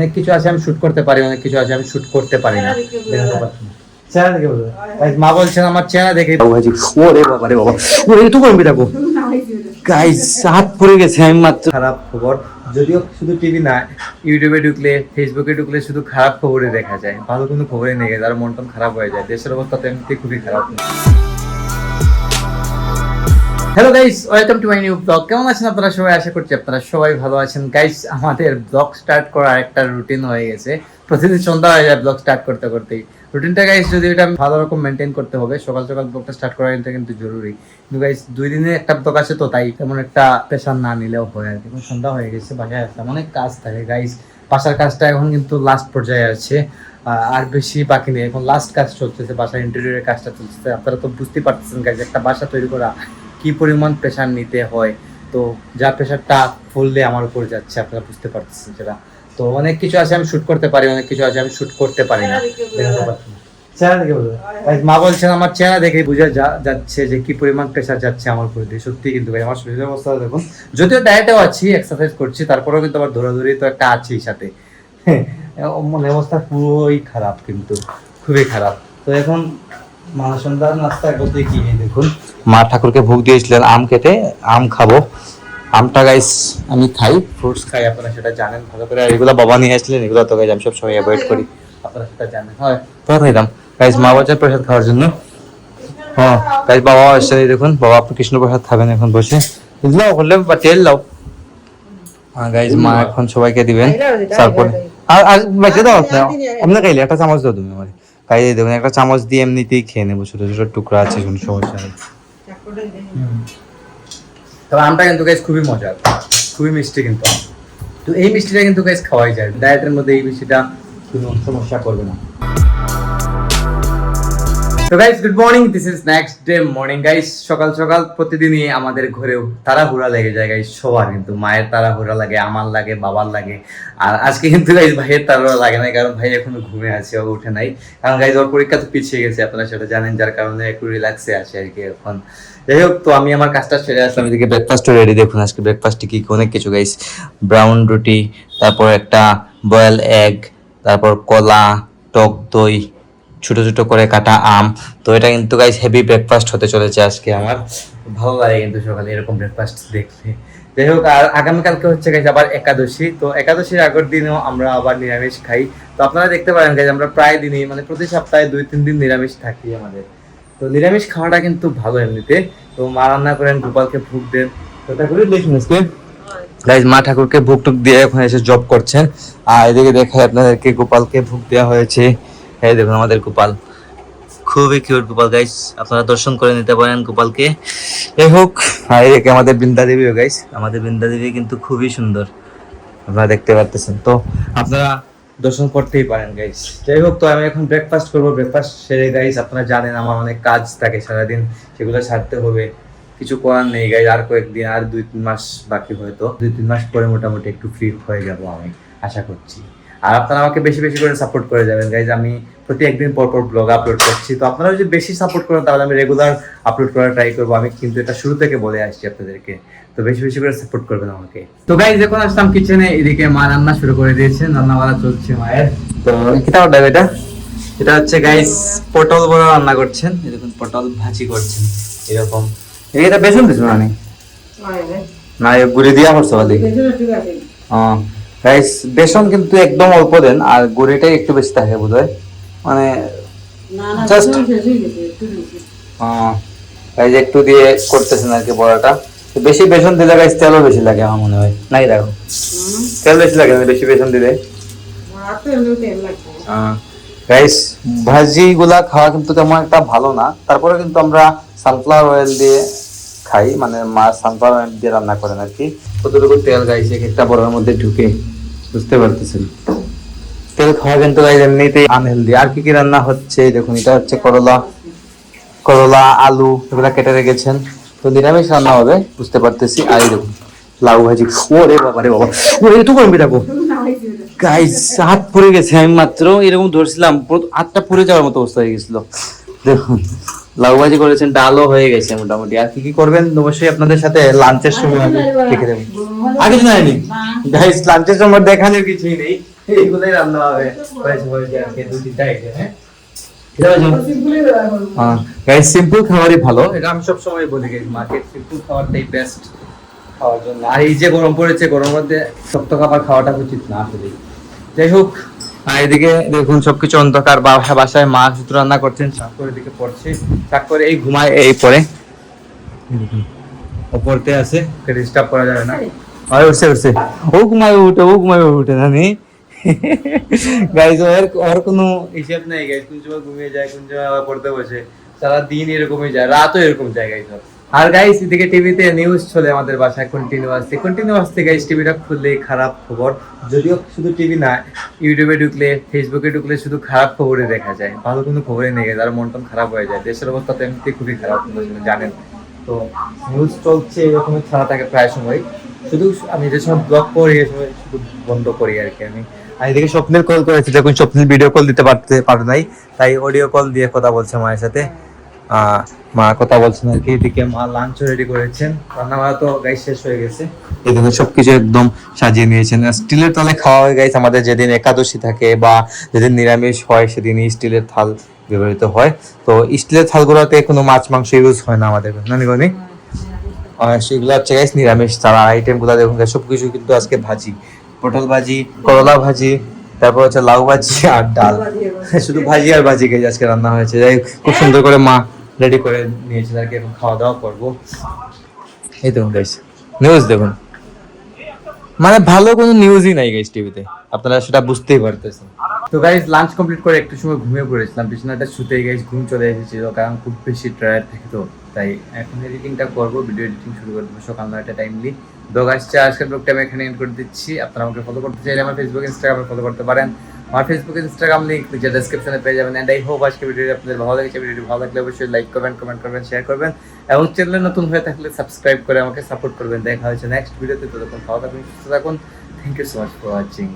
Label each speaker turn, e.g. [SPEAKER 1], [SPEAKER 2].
[SPEAKER 1] অনেক কিছু আছে আমি শুট করতে পারি, অনেক কিছু আছে আমি শুট করতে পারি না। চেহারা দেখে বলবে মা বলছেন আমার চেহারা দেখে ভাজি ওরে বাবা রে বাবা ওরে একটু করবি দেখো গাইস হাত পড়ে গেছে। আমি মাত্র খারাপ খবর, যদিও শুধু টিভি না ইউটিউবে ঢুকলে ফেসবুকে ঢুকলে শুধু খারাপ খবরই দেখা যায়, ভালো কোনো খবরই নেই। আর মন টন খারাপ হয়ে যায়, দেশের অবস্থা তো এমনিতে খুবই খারাপ। Hello guys, welcome to my new blog. কেমন আছেন আপনারা সবাই? আশা করছি আপনারা সবাই ভালো আছেন। গাইস আমাদের ব্লগ স্টার্ট করার একটা রুটিন হয়ে গেছে, প্রতিদিন সন্ধ্যা হয়ে যায় ব্লগ স্টার্ট করতে করতেই। রুটিনটা গাইস যদি এটা ভালো রকম মেনটেন করতে হবে, সকাল সকাল ব্লগটা স্টার্ট করা কিন্তু জরুরি। কিন্তু গাইস 2 দিনে একটা ব্লগ আসে, তো তাই তেমন একটা প্রেশার না নিলেও হয় আর কি। সন্ধ্যা হয়ে গেছে, বাসায় আসলাম, অনেক কাজ থাকে গাইস। বাসার কাজটা এখন কিন্তু লাস্ট পর্যায়ে আছে, আর বেশি বাকি নেই, এখন লাস্ট কাজ চলতেছে, বাসার ইন্টেরিয়রের কাজটা চলতেছে। আপনারা তো বুঝতেই পারতেছেন গাইস, একটা বাসা তৈরি করা কি পরিমাণ প্রেশার নিতে হয়, তো যা প্রেশারটা ফুললে আমার উপর যাচ্ছে আপনারা বুঝতে পারতেছেন সেটা। তো অনেক কিছু আছে আমি শুট করতে পারি, অনেক কিছু আছে আমি শুট করতে পারি না। চেহারা দেখে বলবে মা বলছেন আমার চেহারা দেখে বোঝা যাচ্ছে যে কি পরিমাণ প্রেশার যাচ্ছে আমার উপর দিয়ে। সত্যি কিন্তু ভাই আমার শরীরের অবস্থা দেখুন, যদিও ডায়েটেও আছি, এক্সারসাইজ করছি, তারপরেও কিন্তু আবার দৌড়াদৌড়ি তো একটা আছেই সাথে। মানে অবস্থা পুরোই খারাপ, কিন্তু খুবই খারাপ। তো এখন মা সন্ধ্যার নাস্তা বলতে কি দেখুন, মা ঠাকুরকে ভোগ দিয়েছিলেন আম কেটে, আম খাবো। আমটা গাইস আমি খাই, ফ্রুটস খাই, আপনারা সেটা জানেন ভালো করে। আর এগুলো বাবা নিয়ে আসলেন, এগুলো তো গাইস আমি সব সময় অ্যাভয়েড করি, আপনারা সেটা জানেন। হয় তো খাইলাম গাইস মা বাজার প্রসাদ খাওয়ার জন্য। হ্যাঁ গাইস বাবা আসছে, দেখুন বাবা আপনি কৃষ্ণ প্রসাদ খাবেন এখন বসে। লাও বললে বা তেল লাও। হ্যাঁ গাইস মা এখন সবাইকে দিবেন, তারপরে আর বেঁচে দাও আপনি খাইলে একটা চামচ দাও তুমি আমার খাইয়ে দেবেন, একটা চামচ দিয়ে এমনিতেই খেয়ে নেবো, ছোট ছোট টুকরা আছে, কোনো সমস্যা নেই। তবে আমটা কিন্তু গাইস খুবই মজার, খুবই মিষ্টি কিন্তু। তো এই মিষ্টিটা কিন্তু গাইস খাওয়াই যায়, ডায়েটের মধ্যে এই মিষ্টিটা কোনো সমস্যা করবে না। তো guys good morning, this is next day morning guys. সকাল সকাল প্রতিদিনই আমাদের ঘরেও তাড়াহুড়া লেগে যায় গাইস, সবার কিন্তু। মায়ের তাড়াহুড়া লাগে, আমার লাগে, বাবার লাগে। আর আজকে কিন্তু গাইস ভাইয়ের তাড়াহুড়া লাগে না, কারণ ভাই এখনো ঘুমে আছে, ও উঠে নাই। কারণ গাইস ওর পরীক্ষা তো পিছিয়ে গেছে, আপনারা সেটা জানেন, যার কারণে একটু রিল্যাক্সে আছে আর কি এখন। যাই হোক, তো আমি আমার কাজটা সেরে আসলাম, এদিকে ব্রেকফাস্টও রেডি। দেখুন আজকে ব্রেকফাস্টে কি অনেক কিছু গাইস, ব্রাউন রুটি, তারপর একটা বয়েল এগ, তারপর কলা, টক দই, ছোট ছোট করে কাটা আম। তো এটা কিন্তু গাইস হেভি ব্রেকফাস্ট হতে চলেছে আজকে। আমার ভালো লাগে কিন্তু সকালে এরকম ব্রেকফাস্ট দেখলে। যাই হোক, আর আগামীকালকে হচ্ছে গাইস আবার একাদশী। তো একাদশীর আগের দিনও আমরা আবার নিরামিষ খাই। তো আপনারা দেখতে পারেন গাইস আমরা প্রায় দিনই, মানে প্রতি সপ্তাহে 2-3 দিন নিরামিষ থাকি আমাদের। তো নিরামিষ খাওয়াটা কিন্তু ভালো এমনিতে। তো মা রান্না করেন, গোপালকে ভোগ দেন, তো এটা করে দেখুন আজকে গাইস মা ঠাকুরকে ভোগ টুক দিয়ে এখন এসে জব করছেন। আর এদিকে দেখাই আপনাদেরকে, গোপালকে ভোগ দেওয়া হয়েছে। এই দেখুন আমাদের গোপাল, খুবই কিউট গোপাল গাইস, আপনারা দর্শন করে নিতে পারেন গোপালকে। যাই হোক, আর এদিকে আমাদের বৃন্দা দেবীও গাইস, আমাদের বৃন্দা দেবী কিন্তু খুবই সুন্দর, আপনারা দেখতে পাচ্ছেন। তো আপনারা দর্শন করতেই পারেন গাইস। যাই হোক, তো আমি এখন ব্রেকফাস্ট করবো। ব্রেকফাস্ট সেরে গাইস, আপনারা জানেন আমার অনেক কাজ থাকে সারাদিন, সেগুলো ছাড়তে হবে, কিছু করার নেই গাইস। আর কয়েকদিন, আর 2-3 মাস বাকি, হয়তো 2-3 মাস পরে মোটামুটি একটু ফ্রি হয়ে যাব আমি আশা করছি। আর আপনারা আমাকে বেশি বেশি করে সাপোর্ট করে যাবেন গাইজ। আমি প্রতি একদিন পর পর ব্লগ আপলোড করছি, তো আপনারা যদি বেশি সাপোর্ট করেন তাহলে আমি রেগুলার আপলোড করার ট্রাই করবো। আমি কিন্তু এটা শুরু থেকে বলে আসছি আপনাদেরকে, তো বেশি বেশি করে সাপোর্ট করবেন আমাকে। তো গাইজ এখন আসলাম কিচেনে, এদিকে মা রান্না শুরু করে দিয়েছেন, রান্নাবাড়া চলছে মায়ের। তো কিতা অর্ডার এটা, এটা হচ্ছে গাইজ পটল বড়া রান্না করছেন, এরকম পটল ভাজি করছেন এরকম। এটা বেসন দিছো না না গুড়ি দিয়া করছো বালি? গাইস বেসন কিন্তু একদম অল্প দেন, আর গুড়িটাই একটু বেশি থাকে বোধহয়, মানে জাস্ট গাইস একটু দিয়ে করতেছেন আর কি বড়াটা। বেশি বেসন দিলে গাইস তেলও বেশি লাগে আমার মনে হয়, নাই দেখো তেল বেশি লাগে না বেশি বেসন দিলে। গাইস ভাজি গুলা খাওয়া কিন্তু তেমন একটা ভালো না, তারপরে কিন্তু আমরা সানফ্লাওয়ার অয়েল দিয়ে খাই, মানে মা সানফ্লাওয়ার অয়েল দিয়ে রান্না করেন আর কি। কতটুকু তেল গাইছে এক একটা বড়ার মধ্যে ঢুকে, বুঝতে পারতেছেন। তেল খাওয়া কিন্তু গাইস এমনিতেই আনহেলদি। আর কি কি রান্না হচ্ছে দেখুন, এটা হচ্ছে করলা আলু এগুলা কেটে রেখেছেন, তো নিরামিষ রান্না হবে বুঝতে পারতেছি। আর এই দেখুন লাউ ভাজি, ওরে বাবা রে বাবা ওরে একটু করবি দেখো গাইস হাত পড়ে গেছে। আমি মাত্র এরকম ধরছিলাম, হাতটা পুড়ে যাওয়ার মতো অবস্থা হয়ে গেছিল। দেখুন লাউ ভাজি করেছেন, ডালও হয়ে গেছে মোটামুটি। আর কি কি করবেন অবশ্যই আপনাদের সাথে লাঞ্চের সময় দেখে দেবেন। আগে জানাইনি গাইস, লাঞ্চের সময় দেখানোর কিছুই নেই, এইগুলোই রান্না হবে হয়েছে আজকে 2-3টা আইটেম। হ্যাঁ গাইস, সিম্পল খাবারই ভালো, এটা আমি সব সময় বলি গাইস, মার্কেট সিম্পল খাবারটাই বেস্ট খাওয়ার জন্য। আর এই যে গরম পড়েছে, গরমের মধ্যে শক্ত খাবার খাওয়াটা উচিত না আসলে। যাই হোক, আর এদিকে দেখুন সবকিছু অন্ধকার, বাসায় মা শুধু রান্না করছেন, চাকর এদিকে পড়ছে, চাকর এই ঘুমায় এই পরে ও পড়তে আছে, ডিস্টার্ব করা যাবে না। আর উঠছে ও ঘুমাবে উঠে জানি গাইজ, ওর কোনো হিসাব নেই গাইজ, কোন সময় ঘুমিয়ে যায়, কোন সময় আবার পড়তে বসে, সারা দিন এরকমই যায়, রাতও এরকম যায় গাইজ। আর গাইস এদিকে টিভিতে নিউজ চলে আমাদের বাসায় কন্টিনিউয়াসলি গাইস, টিভিটা খুললে খারাপ খবর, যদিও শুধু টিভি না, ইউটিউবে ঢুকলে ফেসবুকে ঢুকলে শুধু খারাপ খবরই দেখা যায়, ভালো কোনো খবরই নেই গাইস, আর মন টন খারাপ হয়ে যায়, দেশের অবস্থা তো এমনিতেই খুবই খারাপ, জানেন তো। নিউজ চলছে এরকমই ছাড়া থাকে প্রায় সময়, শুধু আমি যে সময় ব্লগ করি এই সময় শুধু বন্ধ করি আর কি আমি। আর এদিকে স্বপ্নের কল করেছি, যখন স্বপ্নের ভিডিও কল দিতে পারে নাই, তাই অডিও কল দিয়ে কথা বলছে মায়ের সাথে। মা কথা বলছেন আর কি। এদিকে মা লাঞ্চ রেডি করেছেন, রান্না বান্না তো গাইস শেষ হয়ে গেছে, এদিকে সবকিছু একদম সাজিয়ে নিয়েছেন। স্টিলের থালে খাওয়া হয় গাইস, আমাদের যেদিন একাদশী থাকে বা যেদিন নিরামিষ হয় সেদিনই স্টিলের থাল ব্যবহৃত হয়। তো স্টিলের থালগুলোতে কোনো মাছ মাংস ইউজ হয় না আমাদের, নানিগনি সেগুলো হচ্ছে গাইস নিরামিষ। তারা আইটেম গুলা দেখুন, সবকিছু কিন্তু আজকে ভাজি, পটল ভাজি, করলা ভাজি, তারপর হচ্ছে লাউ ভাজি আর ডাল, শুধু ভাজি আর ভাজি গাইস আজকে রান্না হয়েছে। যাই খুব সুন্দর করে মা রেডি করে নিয়েছে আর কি, এখন খাওয়া দাওয়া করবো। এই দেখুন গাইস, নিউজ দেখুন, মানে ভালো কোনো নিউজই নাই গাইস টিভিতে, আপনারা সেটা বুঝতেই পারতেছেন। তো গাইস লাঞ্চ কমপ্লিট করে একটু সময় ঘুমিয়ে পড়েছিলাম, বিছানাটা শুতেই গাইস ঘুম চলে এসেছিল, কারণ খুব বেশি টায়ার্ড থাকি তো, তাই এখন এডিটিংটা করবো, ভিডিও এডিটিং শুরু করে দেবো সকাল 9টা টাইমলি। ব্লগ আসছে, আজকের ব্লগটা আমি এখানে এন্ড করে দিচ্ছি। আপনারা আমাকে ফলো করতে চাইলে আমার ফেসবুক ইনস্টাগ্রামে ফলো করতে পারেন, আমার ফেসবুক ইনস্টাগ্রাম লিংক নিচে ডেসক্রিপশনে পেয়ে যাবেন। এন্ড আই হোপ আজকে ভিডিওটি আপনাদের ভালো লেগেছে। ভিডিওটি ভালো লাগলে অবশ্যই লাইক করবেন, কমেন্ট করবেন, শেয়ার করবেন, এবং চ্যানেলে নতুন হয়ে থাকলে সাবস্ক্রাইব করে আমাকে সাপোর্ট করবেন। দেখা হচ্ছে নেক্সট ভিডিওতে, ততক্ষণ ভালো থাকুন, সুস্থ থাকুন। Thank you so much for watching.